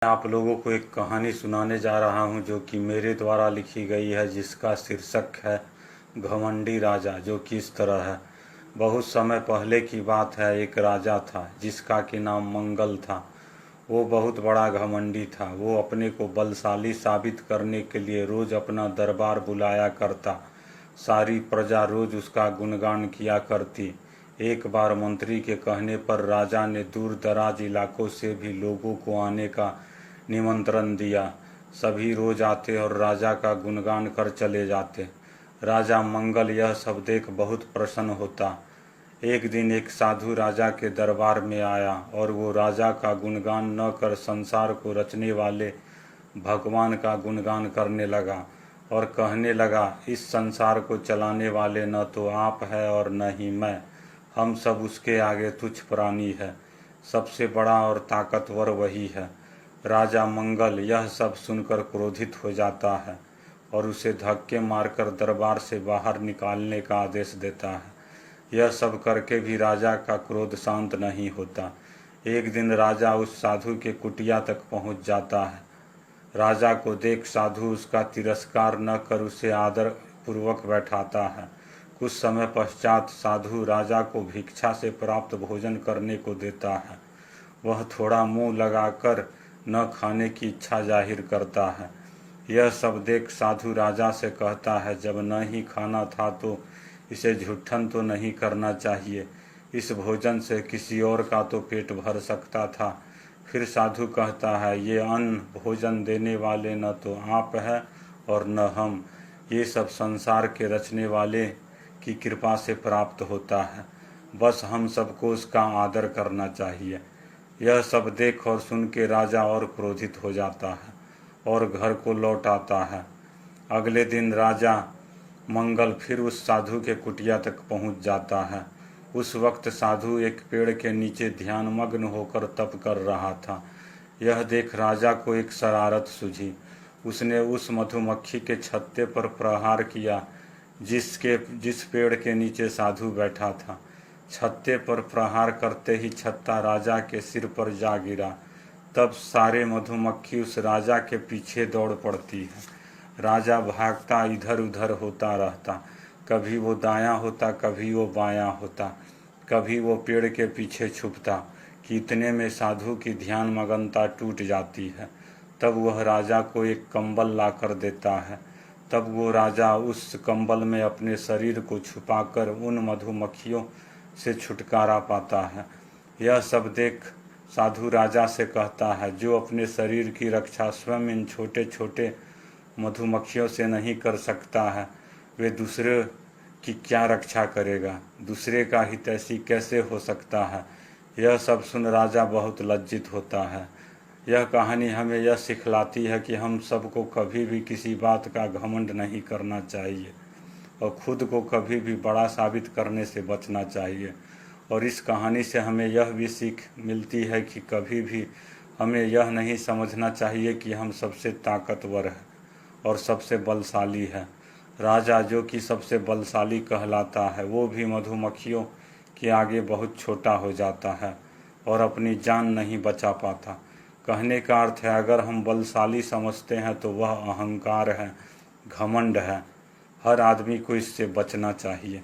आप लोगों को एक कहानी सुनाने जा रहा हूँ जो कि मेरे द्वारा लिखी गई है, जिसका शीर्षक है घमंडी राजा। जो कि इस तरह है। बहुत समय पहले की बात है। एक राजा था जिसका कि नाम मंगल था। वो बहुत बड़ा घमंडी था। वो अपने को बलशाली साबित करने के लिए रोज अपना दरबार बुलाया करता। सारी प्रजा रोज उसका गुणगान किया करती। एक बार मंत्री के कहने पर राजा ने दूर दराज इलाकों से भी लोगों को आने का निमंत्रण दिया। सभी रोज आते और राजा का गुणगान कर चले जाते। राजा मंगल यह सब देख बहुत प्रसन्न होता। एक दिन एक साधु राजा के दरबार में आया और वो राजा का गुणगान न कर संसार को रचने वाले भगवान का गुणगान करने लगा और कहने लगा, इस संसार को चलाने वाले न तो आप है और न ही मैं। हम सब उसके आगे तुच्छ प्राणी है। सबसे बड़ा और ताकतवर वही है। राजा मंगल यह सब सुनकर क्रोधित हो जाता है और उसे धक्के मारकर दरबार से बाहर निकालने का आदेश देता है। यह सब करके भी राजा का क्रोध शांत नहीं होता। एक दिन राजा उस साधु के कुटिया तक पहुंच जाता है। राजा को देख साधु उसका तिरस्कार न कर उसे आदर पूर्वक बैठाता है। कुछ समय पश्चात साधु राजा को भिक्षा से प्राप्त भोजन करने को देता है। वह थोड़ा मुंह लगाकर न खाने की इच्छा जाहिर करता है। यह सब देख साधु राजा से कहता है, जब न ही खाना था तो इसे झूठन तो नहीं करना चाहिए। इस भोजन से किसी और का तो पेट भर सकता था। फिर साधु कहता है, ये अन्न भोजन देने वाले न तो आप है और न हम। ये सब संसार के रचने वाले की कृपा से प्राप्त होता है। बस हम सबको उसका आदर करना चाहिए। यह सब देख और सुन के राजा और क्रोधित हो जाता है और घर को लौट आता है। अगले दिन राजा मंगल फिर उस साधु के कुटिया तक पहुंच जाता है। उस वक्त साधु एक पेड़ के नीचे ध्यानमग्न होकर तप कर रहा था। यह देख राजा को एक शरारत सूझी। उसने उस मधुमक्खी के छत्ते पर प्रहार किया जिस पेड़ के नीचे साधु बैठा था। छत्ते पर प्रहार करते ही छत्ता राजा के सिर पर जा गिरा। तब सारे मधुमक्खी उस राजा के पीछे दौड़ पड़ती है। राजा भागता इधर उधर होता रहता। कभी वो दायां होता, कभी वो बायां होता, कभी वो पेड़ के पीछे छुपता कि इतने में साधु की ध्यान मगनता टूट जाती है। तब वह राजा को एक कंबल लाकर देता है। तब वो राजा उस कंबल में अपने शरीर को छुपाकर उन मधुमक्खियों से छुटकारा पाता है। यह सब देख साधु राजा से कहता है, जो अपने शरीर की रक्षा स्वयं इन छोटे छोटे मधुमक्खियों से नहीं कर सकता है, वे दूसरे की क्या रक्षा करेगा। दूसरे का हित ऐसी कैसे हो सकता है। यह सब सुन राजा बहुत लज्जित होता है। यह कहानी हमें यह सिखलाती है कि हम सबको कभी भी किसी बात का घमंड नहीं करना चाहिए और खुद को कभी भी बड़ा साबित करने से बचना चाहिए। और इस कहानी से हमें यह भी सीख मिलती है कि कभी भी हमें यह नहीं समझना चाहिए कि हम सबसे ताकतवर हैं और सबसे बलशाली है। राजा जो कि सबसे बलशाली कहलाता है, वो भी मधुमक्खियों के आगे बहुत छोटा हो जाता है और अपनी जान नहीं बचा पाता। कहने का अर्थ है, अगर हम बलशाली समझते हैं तो वह अहंकार है, घमंड है। हर आदमी को इससे बचना चाहिए।